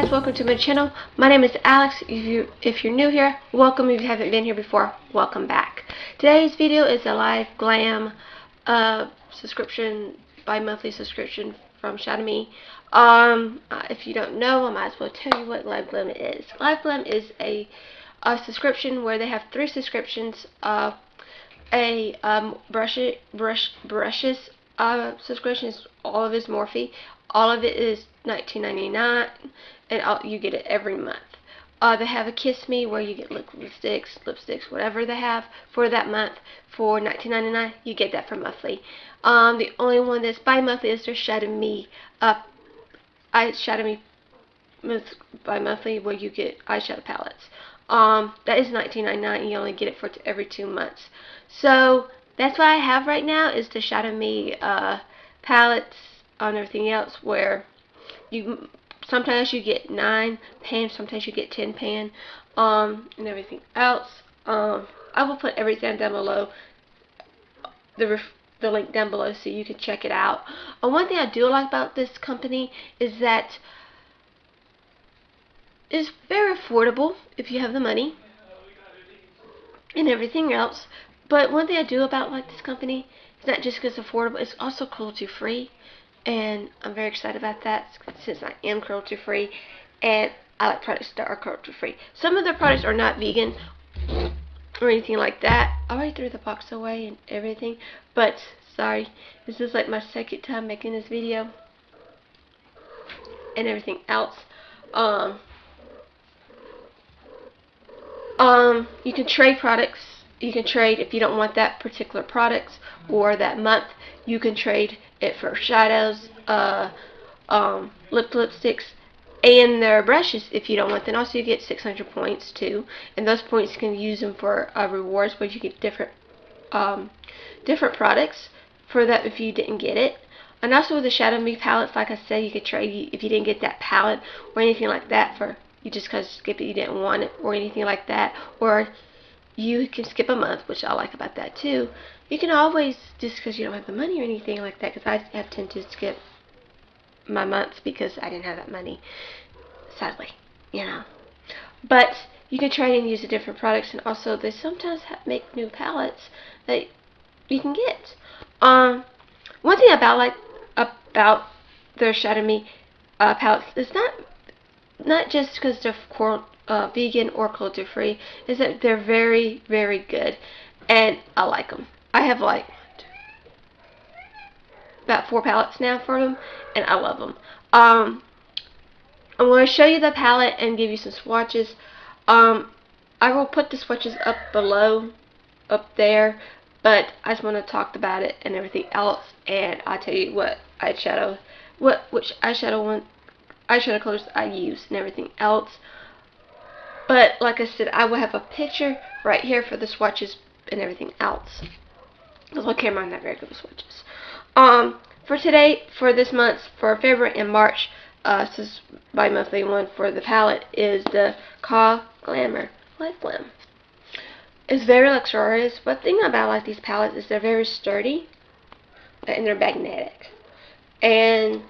guys, welcome to my channel. My name is Alex. If you're new here, welcome. If you haven't been here before, welcome back. Today's video is a LiveGlam subscription, bi-monthly subscription from ShadowMe. If you don't know, I might as well tell you what LiveGlam is. LiveGlam is a subscription where they have 3 subscriptions. Brushes subscription is all of it is Morphe. All of it is $19.99, and you get it every month. They have a Kiss Me where you get lipsticks, whatever they have for that month for $19.99. You get that for monthly. The only one that's bi-monthly is their ShadowMe ShadowMe bi-monthly, where you get eyeshadow palettes. That is $19.99, and you only get it for every 2 months. So that's what I have right now is the ShadowMe palettes and everything else, where you sometimes you get 9 pan, sometimes you get 10 pan, and everything else. I will put everything down below, the link down below, so you can check it out. One thing I do like about this company is that it's very affordable if you have the money and everything else. But one thing I do about this company is not just because it's affordable, it's also cruelty free. And I'm very excited about that, since I am cruelty free, and I like products that are cruelty free. Some of their products are not vegan or anything like that. I already threw the box away and everything, but sorry, this is like my second time making this video and everything else. You can trade products. You can trade if you don't want that particular products or that month. You can trade it for shadows, lipsticks, and their brushes if you don't want them. Also, you get 600 points too, and those points you can use them for rewards, where you get different products for that if you didn't get it. And also with the ShadowMe palettes, like I said, you could trade if you didn't get that palette or anything like that, for you just kind of skip it, you didn't want it or anything like that, or you can skip a month, which I like about that too. You can always, just because you don't have the money or anything like that, because I have tended to skip my months because I didn't have that money, sadly, you know. But you can try and use the different products, and also they sometimes make new palettes that you can get. One thing about their ShadowMe palettes is not just because they're vegan or cruelty free, is that they're very, very good, and I like them. I have like about 4 palettes now for them, and I love them. I'm going to show you the palette and give you some swatches. I will put the swatches up below, up there, but I just want to talk about it and everything else, and I'll tell you what eyeshadow, which eyeshadow colors I use and everything else. But like I said, I will have a picture right here for the swatches and everything else, because my camera, I'm not very good with swatches. For today, for this month, for February and March, this is my monthly one for the palette, is the Glammer LiveGlam. It's very luxurious, but the thing about these palettes is they're very sturdy and they're magnetic, and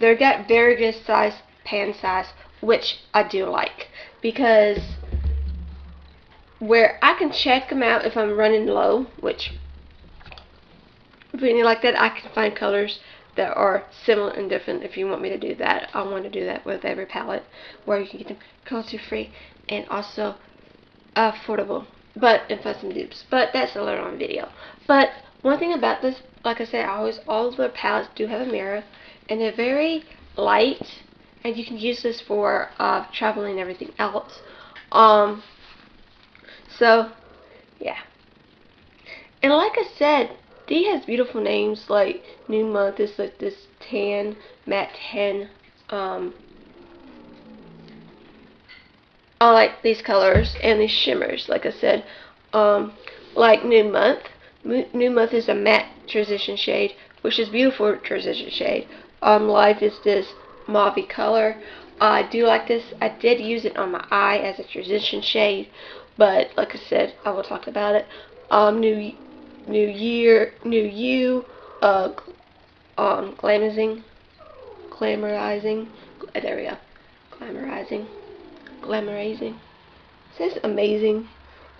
they've got very good size pan size, which I do like, because where I can check them out if I'm running low, which if anything like that, I can find colors that are similar and different. If you want me to do that, I want to do that with every palette, where you can get them cruelty free and also affordable, but and find some dupes. But that's a later on video. But one thing about this, like I said, all of their palettes do have a mirror, and they're very light, and you can use this for traveling and everything else. So yeah, and like I said, D has beautiful names, like New Month is like this tan, matte tan. I like these colors and these shimmers. Like I said, like New Month. New Month is a matte transition shade, which is beautiful transition shade. Life is this mauve color. I do like this. I did use it on my eye as a transition shade, but like I said, I will talk about it. New Year, New You, glamorizing, there we go, glamorizing. Glamorizing. It says amazing,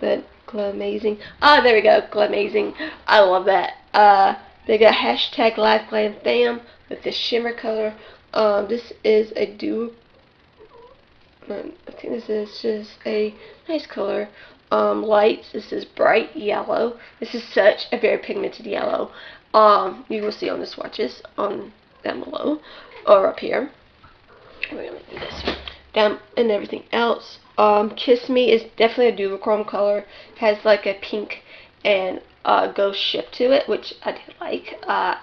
but glamazing. Ah, there we go, glamazing. I love that. They got hashtag LiveGlam fam with this shimmer color. This is a duo. I think this is just a nice color. Lights. This is bright yellow. This is such a very pigmented yellow. You will see on the swatches down below or up here. We're gonna do this down and everything else. Kiss Me is definitely a duochrome color. Has like a pink and ghost shift to it, which I do like. I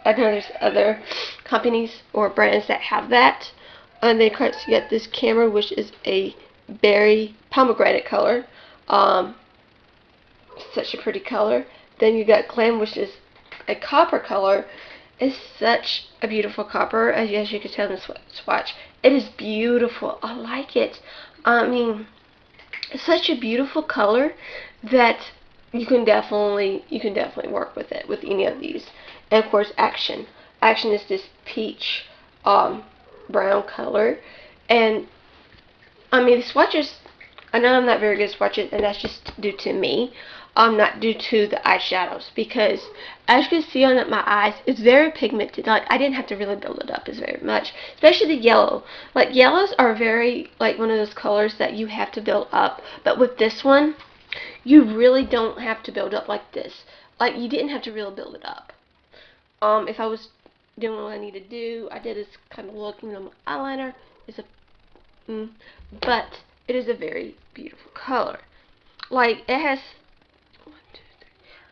know there's other companies or brands that have that. And then of course you get this Camera, which is a berry pomegranate color. Such a pretty color. Then you got Glam, which is a copper color. It's such a beautiful copper, as you can tell in the swatch. It is beautiful. I like it. I mean, it's such a beautiful color that you can definitely work with it with any of these. And of course, Action. Action is this peach brown color, and I mean, the swatches, I know I'm not very good at swatches, and that's just due to me. Not due to the eyeshadows, because as you can see on my eyes, it's very pigmented. Like, I didn't have to really build it up as very much, especially the yellow. Like, yellows are very, like, one of those colors that you have to build up, but with this one, you really don't have to build up like this. Like, you didn't have to really build it up. If I was doing what I need to do, I did this kind of look, you know, my eyeliner is a, but it is a very beautiful color. Like, it has,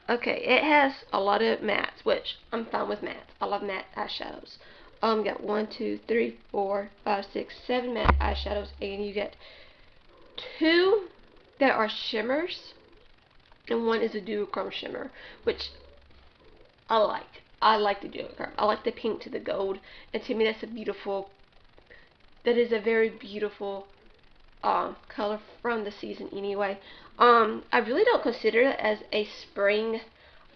okay, it has a lot of mattes, which I'm fine with mattes. I love matte eyeshadows. Got 1, 2, 3, 4, 5, 6, 7 matte eyeshadows, and you get 2 that are shimmers, and 1 is a duochrome shimmer, which I like. I like the duochrome. I like the pink to the gold, and to me that's a beautiful, that is a very beautiful color from the season anyway. I really don't consider it as a spring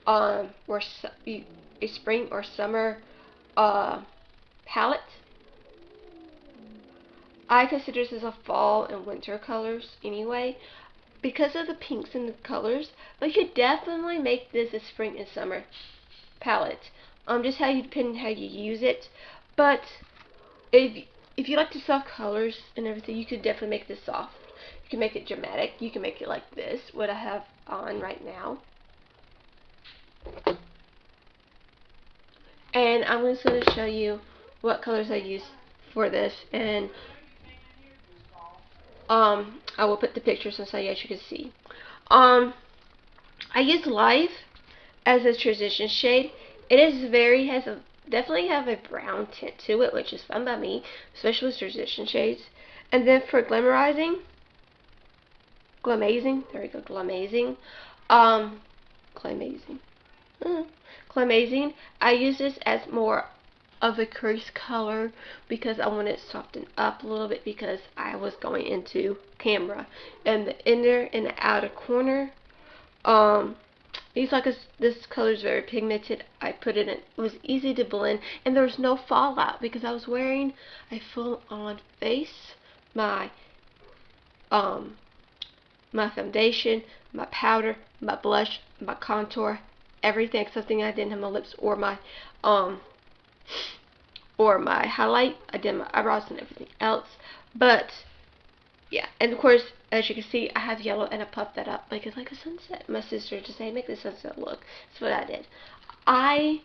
or a spring or summer palette. I consider this as a fall and winter colors anyway, because of the pinks and the colors. But you could definitely make this a spring and summer palette. Just how you depend on how you use it. But if you like the soft colors and everything, you could definitely make this soft. You can make it dramatic. You can make it like this, what I have on right now. And I'm just going to show you what colors I use for this, and I will put the pictures on so you guys can see. I use Live as a transition shade. It is very, definitely have a brown tint to it, which is fun by me, especially with transition shades. And then for glamazing, there we go, glamazing, glamazing, I use this as more of a crease color because I want it to soften up a little bit, because I was going into camera, and the inner and the outer corner, this color is very pigmented. I put it in, it was easy to blend, and there was no fallout because I was wearing a full-on face, my foundation, my powder, my blush, my contour, everything, something I didn't have my lips or my highlight. I did my eyebrows and everything else. But yeah, and of course, as you can see, I have yellow and I puffed that up like it's like a sunset. My sister just said, make the sunset look. That's what I did. I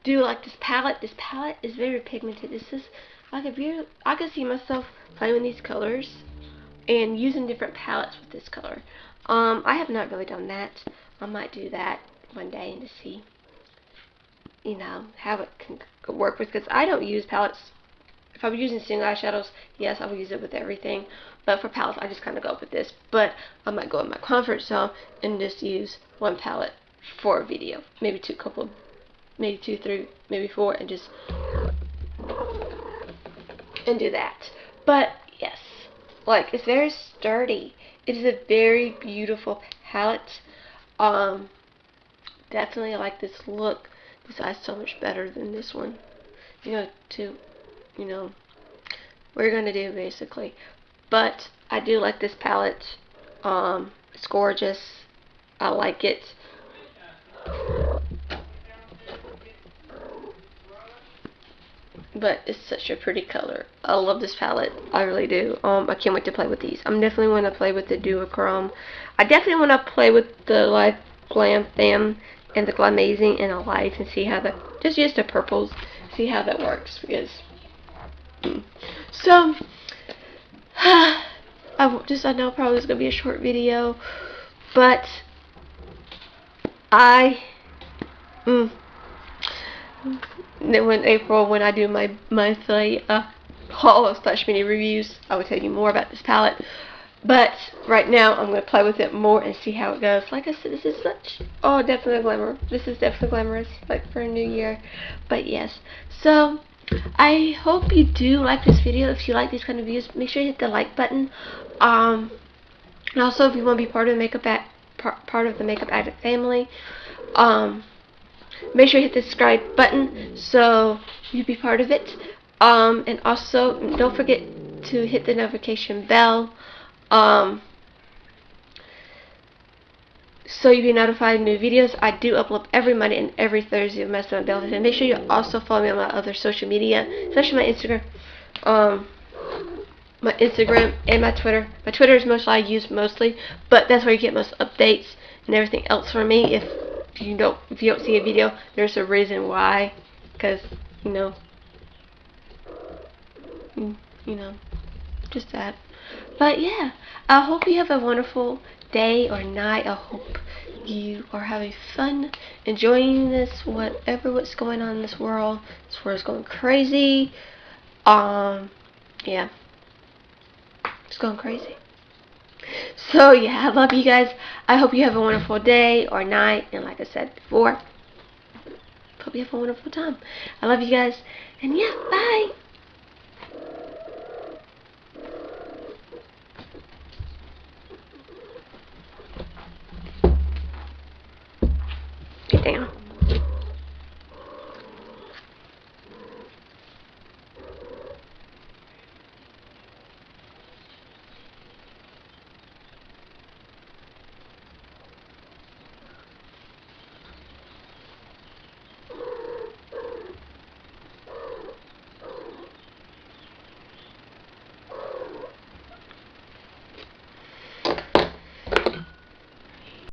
do like this palette. This palette is very pigmented. This is like a beautiful, I can see myself playing with these colors and using different palettes with this color. I have not really done that. I might do that one day and to see, you know, how it can work with, because I don't use palettes. If I'm using single eyeshadows, yes, I will use it with everything. But for palettes, I just kind of go with this. But I might go in my comfort zone and just use one palette for a video. Maybe maybe 2, 3, maybe 4, and just do that. But yes, like, it's very sturdy. It is a very beautiful palette. Definitely like this look. This eye's so much better than this one. You know, we're gonna do basically. But I do like this palette. It's gorgeous. I like it. But it's such a pretty color. I love this palette. I really do. I can't wait to play with these. I'm definitely want to play with the duochrome. I definitely want to play with the LiveGlam theme and the Glamazing in a light and see how that, just use the purples, see how that works. Because so I know probably it's gonna be a short video, but when April, when I do my monthly haul of Slash mini reviews, I will tell you more about this palette. But right now, I'm going to play with it more and see how it goes. Like I said, this is such, oh, definitely glamour. This is definitely glamorous, like for a new year. But yes, so I hope you do like this video. If you like these kind of videos, make sure you hit the like button. And also, if you want to be part of the Makeup Addict family, make sure you hit the subscribe button so you be part of it. And also, don't forget to hit the notification bell. So you'll be notified of new videos. I do upload every Monday and every Thursday of Messing with Belvin. And make sure you also follow me on my other social media, especially my Instagram. My Instagram and my Twitter. My Twitter is I use mostly, but that's where you get most updates and everything else from me. If you don't see a video, there's a reason why, because you know, just that. But yeah, I hope you have a wonderful day or night. I hope you are having fun, enjoying this, what's going on in this world. This world's going crazy. Yeah. It's going crazy. So yeah, I love you guys. I hope you have a wonderful day or night, and like I said before, hope you have a wonderful time. I love you guys, and yeah, bye. Get down.